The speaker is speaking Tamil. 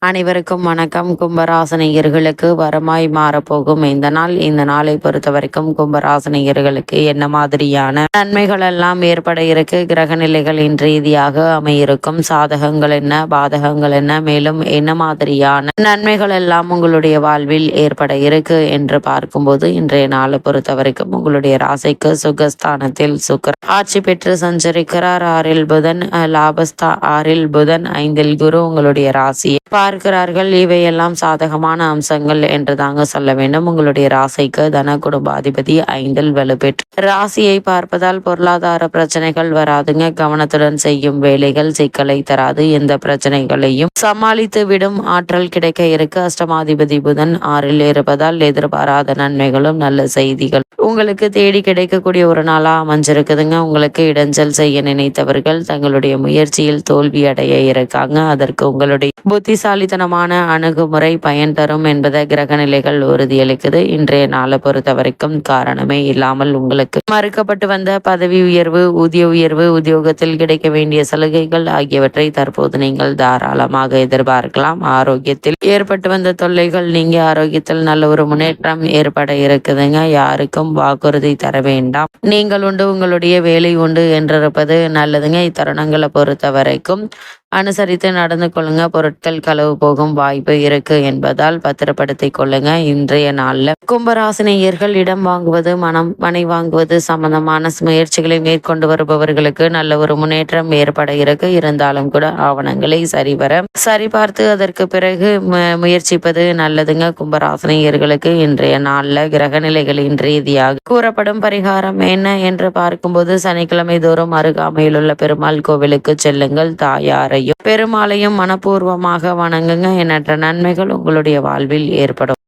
அனைவருக்கும் வணக்கம். கும்பராசினியர்களுக்கு வரமாய் மாறப்போகும் இந்த நாளை பொறுத்த வரைக்கும் கும்பராசினியர்களுக்கு என்ன மாதிரியான நன்மைகள் எல்லாம் ஏற்பட இருக்கு, கிரக நிலைகளின் ரீதியாக அமையிருக்கும் சாதகங்கள் என்ன, பாதகங்கள் என்ன, மேலும் என்ன மாதிரியான நன்மைகள் எல்லாம் உங்களுடைய வாழ்வில் ஏற்பட இருக்கு என்று பார்க்கும்போது, இன்றைய நாளை பொறுத்த வரைக்கும் உங்களுடைய ராசிக்கு சுகஸ்தானத்தில் சுக்கிரன் ஆட்சி பெற்று சஞ்சரிக்கிறார். ஆறில் புதன் 5ல் குரு உங்களுடைய ராசியை பார்க்கிறார்கள். இவையெல்லாம் சாதகமான அம்சங்கள் என்று தாங்க சொல்ல வேண்டும். உங்களுடைய ராசிக்கு தன குடும்பாதிபதி 5ல் வலுப்பெற்று ராசியை பார்ப்பதால் பொருளாதார பிரச்சனைகள் வராதுங்க. கவனத்துடன் செய்யும் வேலைகள் சிக்கலை தராது. எந்த பிரச்சனைகளையும் சமாளித்து விடும் ஆற்றல் கிடைக்க இருக்கு. அஷ்டமாதிபதி புதன் 6ல் இருப்பதால் எதிர்பாராத நன்மைகளும் நல்ல செய்திகள் உங்களுக்கு தேடி கிடைக்கக்கூடிய ஒரு நாளா அமைஞ்சிருக்குதுங்க. உங்களுக்கு இடைஞ்சல் செய்ய நினைத்தவர்கள் தங்களுடைய முயற்சியில் தோல்வி அடைய இருக்காங்க. அதற்கு உங்களுடைய புத்திசாலித்தனமான அணுகுமுறை பயன் தரும் என்பதை கிரக நிலைகள் உறுதியளிக்குது. இன்றைய நாளை பொறுத்த வரைக்கும் காரணமே இல்லாமல் உங்களுக்கு மறுக்கப்பட்டு வந்த பதவி உயர்வு, ஊதிய உயர்வு, உத்தியோகத்தில் கிடைக்க வேண்டிய சலுகைகள் ஆகியவற்றை தற்போது நீங்கள் தாராளமாக எதிர்பார்க்கலாம். ஆரோக்கியத்தில் ஏற்பட்டு வந்த தொல்லைகள் நீங்க ஆரோக்கியத்தில் நல்ல ஒரு முன்னேற்றம் ஏற்பட இருக்குதுங்க. யாருக்கும் வாக்குறுதி தர வேண்டாம். நீங்கள் உண்டு, உங்களுடைய வேலை உண்டு என்றிருப்பது நல்லதுங்க. இத்தருணங்களை பொறுத்த வரைக்கும் அனுசரித்து நடந்து கொள்ளுங்க. பொருட்கள் களவு போகும் வாய்ப்பு இருக்கு என்பதால் பத்திரப்படுத்தி கொள்ளுங்க. இன்றைய நாள்ல கும்பராசினியர்கள் இடம் வாங்குவது, மனை வாங்குவது சம்பந்தமான முயற்சிகளை மேற்கொண்டு வருபவர்களுக்கு நல்ல ஒரு முன்னேற்றம் ஏற்பட இருக்கு. இருந்தாலும் கூட ஆவணங்களை சரிபார்த்து அதற்கு பிறகு முயற்சிப்பது நல்லதுங்க. கும்பராசினியர்களுக்கு இன்றைய நாள்ல கிரக நிலைகளின் ரீதியாக கூறப்படும் பரிகாரம் என்ன என்று பார்க்கும்போது, சனிக்கிழமை தோறும் அருகாமையில் உள்ள பெருமாள் கோவிலுக்கு செல்லுங்கள். தாயாரையும் பெருமாளையும் மனப்பூர்வமாக வணங்குங்க. எண்ணற்ற நன்மைகள் உங்களுடைய வாழ்வில் ஏற்படும்.